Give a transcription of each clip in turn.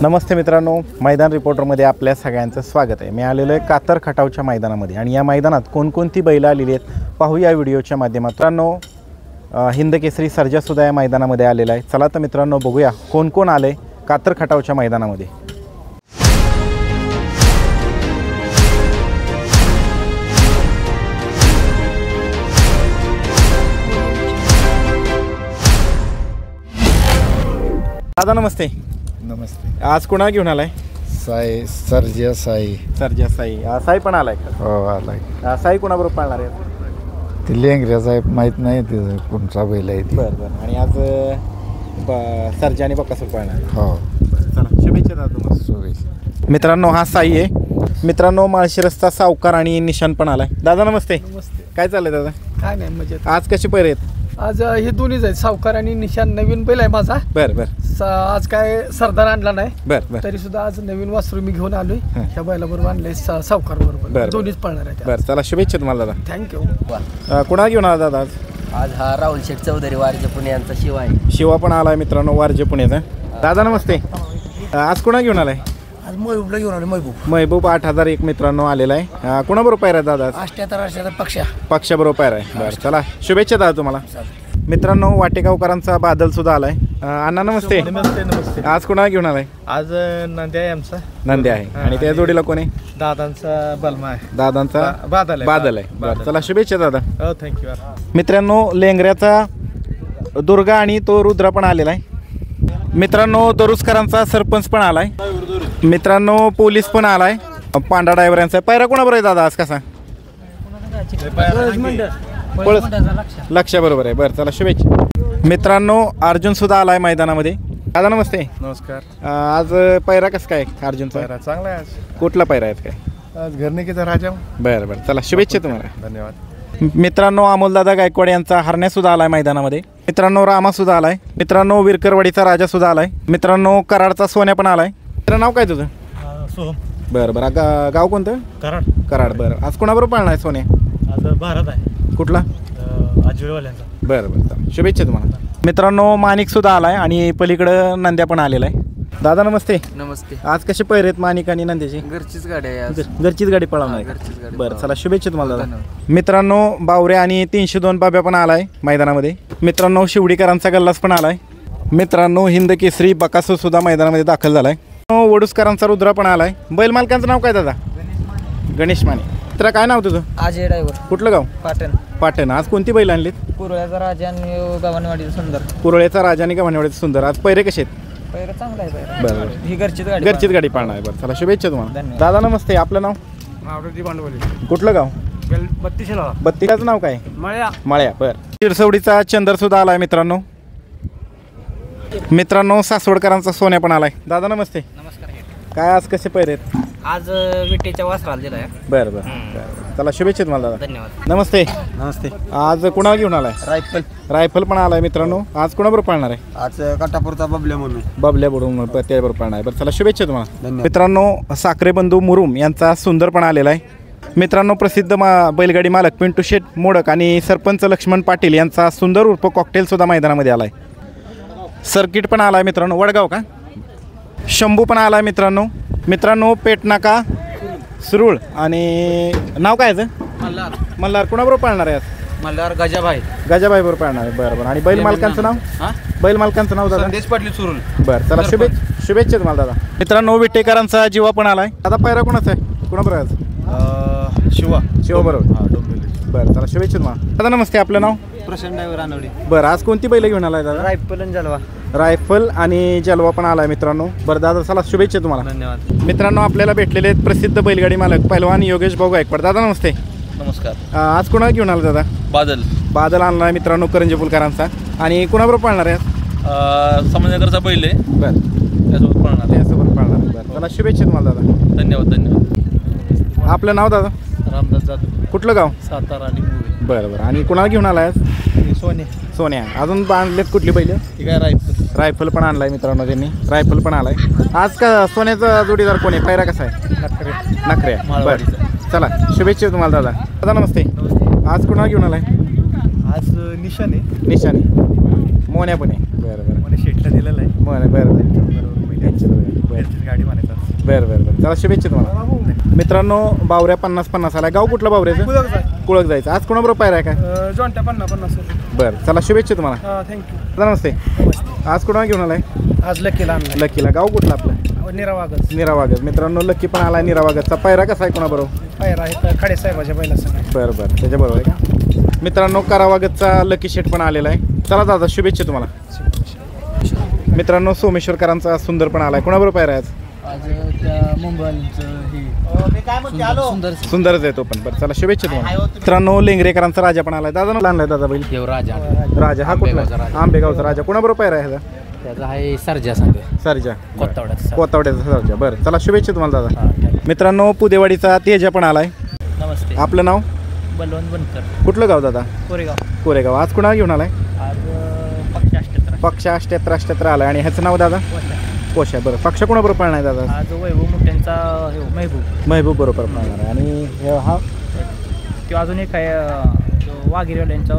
नमस्ते मित्रांनो, मैदान रिपोर्टरमध्ये आपल्या सगळ्यांचं स्वागत आहे। मी आलेलो आहे कातर खटावच्या मैदानामध्ये आणि या मैदानात कोणकोणती बैल आलेली आहेत पाहू या व्हिडिओच्या माध्यमातून। हिंद केसरी सर्जा सुद्धा या मैदानामध्ये आलेला आहे। चला तर मित्रांनो बघूया कोण कोण आले कातर खटावच्या मैदानामध्ये। दादा नमस्ते। नमस्ते। आज कोणा घेऊन आलाय? सर्जा साई पण आलाय का? हो आलाय। साई कोणाबरोबर पाळणार आहे? ते लेंगऱ्याचा आहे, माहीत नाही ते कोणचा बैल आहे ते। बरं बरं। आणि आज सर्जा आणि बकासूर पाळणार आहे। हो चला शुभेच्छा दादा तुम्हाला। शुभेच्छा। मित्रांनो हा साई आहे। मित्रांनो माळशिरसचा सावकार आणि निशान पण आलाय। दादा नमस्ते। नमस्ते। काय चाललंय दादा? काय नाही मजेत। आज कशी पैर आहेत? आज हे दोन्हीच आहेत, सावकार आणि निशान। नवीन बैल आहे माझा। बरं बरं। आज काय सरदार आणला नाही, बरं बरं तरी सुद्धा आज नवीन वासरू मी घेऊन आलोय। हं. ह्या बैलाबरोबर आणलंय सावकार बरोबर, बरं. दोन्हीच पळणार आहेत। बरं चला शुभेच्छा तुम्हाला दादा। थँक्यू। कोणा घेऊन आला दादा आज? आज हा राहुल शेठ चौधरी वारजे पुणे यांचा शिव आहे। शिवा पण आलाय मित्रांनो वारजे पुण्याचा। दादा नमस्ते। आज कोणा घेऊन आलाय? आज महबूबला घेऊन आलो। महबूब 8001 मित्रांनो आलेला आहे। कोणाबरोबर पायरा आहे दादा? 88 पक्षाबरोबर पायरा आहे। बरं चला शुभेच्छा दादा तुम्हाला। मित्रांनो वाटेगावकरांचा बादल सुद्धा आलाय। अण्णा नमस्ते। नमस्ते। आज कोणा घेऊन आलाय? आज नंद्या आहे आमचा, नंदी आहे आणि त्या जोडीला कोण आहे? दादांचा बलमा आहे, दादांचा बादल आहे। बरं चला शुभेच्छा दादा। हो थँक्यू। मित्रांनो लेंगऱ्याचा दुर्गा आणि तो रुद्रा पण आलेला आहे। मित्रांनो दरुसकरांचा सरपंच पण आलाय। मित्रांनो पोलीस पण आलाय। पांढरा ड्रायव्हर यांचा पायरा कोणाबरोबर आहे दादा आज कसा? लक्ष बरोबर आहे। बरं चला शुभेच्छा। मित्रांनो अर्जुन सुद्धा आलाय मैदानामध्ये। दादा नमस्ते। नमस्कार। आज पायरा कसं काय अर्जुनचा? पैरा चांगला आहे आज। कुठला पायरा आहे काय? आज घरनिकीचा राजा। बरं बरं चला शुभेच्छा तुम्हाला। धन्यवाद। मित्रांनो अमोलदादा गायकवाड यांचा हरण्या सुद्धा आलाय मैदानामध्ये। मित्रांनो रामा सुद्धा आलाय। मित्रांनो विरकरवाडीचा राजा सुद्धा आलाय। मित्रांनो कराडचा सोन्या पण आलाय। मित्र नाव काय तुझं? सोहम। बरं बरं। गाव कोणतं? कराड। बरं आज कोणाबरोबर पाळणार आहे सोन्या? आज भारत आहे, कुठला? आजीवाल्यांचा। बरं बरं चला शुभेच्छा तुम्हाला। मित्रांनो माणिक सुद्धा आलाय आणि पलीकडं नंद्या पण आलेला आहे। दादा नमस्ते। नमस्ते। आज कसे पैर आहेत माणिक आणि नंद्याची? घरचीच गाडी आहे आज। घरचीच गाडी पळवणार आहे घरचीच का? गाडी बरं चला शुभेच्छा तुम्हाला दादा। धन्यवाद। मित्रांनो बावरे आणि 302 बाब्या पण आलाय मैदानामध्ये। मित्रांनो शिवडीकरांचा गल्लास पण आलाय। मित्रांनो हिंद केसरी बकासूर सुद्धा मैदानामध्ये दाखल झालाय। वडुसकरांचा रुद्रा पण आलाय। बैल मालकांचं नाव काय दादा? गणेश माने। तर काय नाव तुझं? अजय ड्रायव्हर, कुठलं गाव? पाटण। आज कोणती बैल आणलीत? कुरळ्याचा राजा आणि गव्हाणवाडीचा सुंदर। कुरळ्याचा राजा आणि गव्हाणवाडीचा सुंदर। आज पैरे कसे आहेत? पहिलं चांगला आहे बरं ही घरचीच गाडी। घरचीच गाडी पाळणार आहे। बरं चला शुभेच्छा तुम्हाला। धन्यवाद। दादा नमस्ते। आपलं नाव? मावळी भांडवली। कुठलं गाव? 32 बत्तीचं नाव काय? मळ्या। बरं शिरसवडीचा चंदर सुद्धा आलाय मित्रांनो। मित्रांनो सासवडकरांचा सोन्या पण आलाय। दादा नमस्ते। नमस्कार। काय आज कसे पैरे आहेत? आज विटेच्या वासराला दिला आहे। बरं बरं चला शुभेच्छा तुम्हाला दादा। धन्यवाद। नमस्ते। नमस्ते। आज कुणाला घेऊन आलाय? रायफल पण आलाय मित्रांनो। आज कोणाबरोबर पाळणार आहे? आज काटापूरचा बबल्या म्हणून बबल्या बुडून त्याबरोबर पाळणार आहे। बरं चला शुभेच्छा तुम्हाला। धन्यवाद। मित्रांनो साखरे बंधू मुरुम यांचा सुंदर पण आलेला आहे। मित्रांनो प्रसिद्ध बैलगाडी मालक पिंटू शेठ मोडक आणि सरपंच लक्ष्मण पाटील यांचा सुंदर उर्फ कॉकटेल सुद्धा मैदानामध्ये आलाय। सर्किट पण आलाय मित्रांनो। वडगाव का? शंभू पण आलाय मित्रांनो। मित्रांनो पेटनाका सुरुळ आणि नाव काय याचं? मल्हार कोणाबरोबर पाळणार आहे आज? मल्हार गजाभाई गजाबाई बरोबर पाळणार आहे। बरं बरं। आणि बैल मालकांचं नाव? बैल मालकांचं नाव दादा? संदेश पाटील सुरुल। बरं चला शुभेच्छा तुम्हाला दादा। मित्रांनो विटेकरांचा जीवा पण आलाय। दादा पायरा कोणाचा आहे? कोणाबरोबर आहे आज? शिवा बरोबर। बरं चला शुभेच्छा तुम्हाला। दादा नमस्ते। आपलं नाव? प्रशांत ड्रायव्हर रानवडी। बरं आज कोणती बैल घेऊन आलाय दादा? रायफल आणि जलवा। रायफल आणि जलवा पण आलाय मित्रांनो। बरं दादा चला शुभेच्छा तुम्हाला। धन्यवाद। मित्रांनो आपल्याला भेटलेले आहेत प्रसिद्ध बैलगाडी मालक पहिलवान योगेश भाऊ गायकवाड। दादा नमस्ते। नमस्कार। आज कोणाला घेऊन आला दादा? बादल आणला आहे मित्रांनो करंजेपुलकरांचा। आणि कोणाबरोबर पाळणार आहे? संभाजीनगरचा बैल आहे। बरं त्यासोबत पळणार। त्यासोबत पाळणार आहे। बरं चला शुभेच्छा तुम्हाला दादा। धन्यवाद। आपलं नाव दादा? रामदास जाधव, कुठलं गाव? सातारा आणि मुंबई। बरं बरं। आणि कोणाला घेऊन आलाय आज? सोन्या। अजून बांधलेत कुठली बैल? ठीक आहे। रायफल पण आणलाय मित्रांनो त्यांनी। रायफल पण आलाय। आज का सोन्याचा जोडीदार कोण आहे? पायरा कसा आहे? नखऱ्या। बरं चला शुभेच्छा तुम्हाला दादा। दादा नमस्ते। आज कोणाला घेऊन आलाय? आज निशाने मोन्या पण आहे। बरं बरं। शेटला दिलेला आहे। बरं बरं। बरं बरं बरं चला शुभेच्छा तुम्हाला. मित्रांनो बावऱ्या 50-50 आलाय. गाव कुठलं बावऱ्याचं? कुळक जायचं. आज कोणाबरोबर पायरा आहे काय? जॉन्ट्या 50-50. बरं चला शुभेच्छा तुम्हाला. थँक्यू. दादा नमस्ते. आज कोणा घेऊन आलाय? आज लकीला आणला लकीला. गाव कुठलं आपलं? निरावागच निरावागत. मित्रांनो लकी पण आलाय निरावागतचा. पायरा कसा आहे कोणाबरोबर? पायरा आहे खाडे साहेबाच्या बैला सगळं. बरं बरं त्याच्याबरोबर आहे का? मित्रांनो करावागतचा लकी शेट पण आलेला आहे. चला दादा शुभेच्छा तुम्हाला. मित्रांनो सोमेश्वरकरांचा सुंदर पण आलाय. कोणाबरोबर पायरा आहे आज? आज त्या मुंबईचं सुंदर सुंदरच आहे तो पण. बरं चला शुभेच्छा तुम्हाला. मित्रांनो लेंगरेकरांचा राजा पण आलाय. दादा आणलाय दादा बैल? देव राजा राजा हा कुठला? आंबेगावचा राजा. कोणाबरोबर पायरा आहे ह्याचा? त्याचा आहे सर्जा सांग सरजा कोथवड्यात. कोतावड्याचा सरजा. बरं चला शुभेच्छा तुम्हाला दादा. मित्रांनो पुदेवाडीचा तेजा पण आलाय. नमस्ते. आपलं नाव? बलवंत बनकर, कुठलं गाव दादा? कोरेगाव. कोरेगाव. आज कुणाला घेऊन आलाय? आज पक्ष 88. पक्ष 88 आलाय. आणि ह्याचं नाव दादा? कोशा. बरं पक्ष कोणाबरोबर पाळणार आहे दादा? आज वैभव मोठ्यांचा महबूब बरोबर पाळणार आहे. आणि हा तो अजून एक आहे वाघिरवाल्यांचा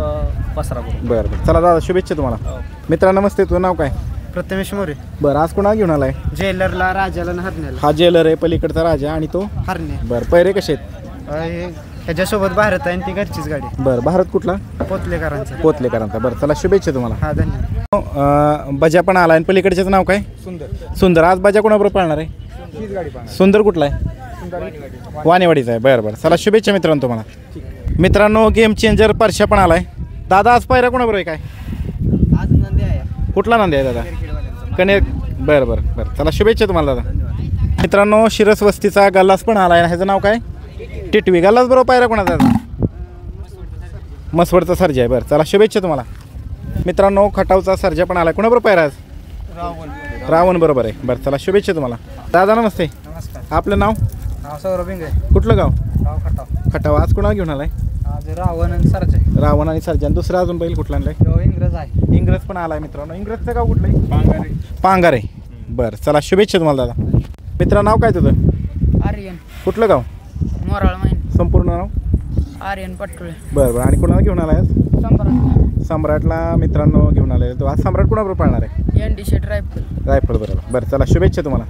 पसरा. बरं बरं चला दादा शुभेच्छा तुम्हाला. मित्रांनो नमस्ते. तुझं नाव काय? प्रथमेश मोरे. बरं आज कोणाला घेऊन आलाय? जेलरला राजाला हरण्याला. हा जेलर आहे पलीकडचा राजा आणि तो हरणे. बरं पैरे कसे आहेत? ह्याच्यासोबत भारत आहे आणि ती घरचीच गाडी. बरं भारत कुठला? पोतलेकरांचं. पोतलेकरांचा. बरं चला शुभेच्छा तुम्हाला. हा धन्यवाद. बजा पण आला आणि पलीकडच्याचं नाव काय? सुंदर. आज बजा कोणाबरोबर पाळणार आहे? हीच गाडी पाहणार. सुंदर कुठला आहे? वाणीवाडीचा आहे. बरं बरं चला शुभेच्छा मित्रांनो तुम्हाला. मित्रांनो गेम चेंजर परशा पण आलाय. दादा आज पायरा कोणाबरोबर आहे काय? आज नंदी आहे. कुठला नांदी आहे दादा? कनेर. बरं बरं बरं चला शुभेच्छा तुम्हाला दादा. मित्रांनो शिरस वस्तीचा गल्लास पण आलाय. ह्याचं नाव काय? टिटवी. गल्लास बरोबर पायरा कोणाचा? मसवडचा सर्जा आहे. बरं चला शुभेच्छा तुम्हाला. मित्रांनो खटावचा सर्जा पण आलाय. कोणाबरोबर पायरा आज? रावण बरोबर आहे. बरं चला शुभेच्छा तुम्हाला. दादा नमस्ते. नमस्कार. आपलं नाव? सौरभ इंगळे. कुठलं गाव? गाव खटाव. खटाव. आज कोणाला घेऊन आलाय? आज रावण आणि सरचे. रावण आणि सर्जा. आणि दुसरा अजून बैल कुठला आणलाय? तो इंग्रज आहे. इंग्रज पण आलाय. मित्रांनो इंग्रजचं गाव कुठलं आहे? पांगारे. बरं चला शुभेच्छा तुम्हाला दादा. मित्रा नाव काय तुझं? आर्यन कुठलं गाव? मोराळ माहीन. संपूर्ण नाव? आर्यन पटोळे. बरं बरं. आणि कोणाला घेऊन आलाय? सम्राटला मित्रांनो घेऊन आलेले. तो आज सम्राट कोणाबरोबर पाळणार आहे? एनडी शेट रायफल. रायफळ बरोबर. बरं चला शुभेच्छा तुम्हाला.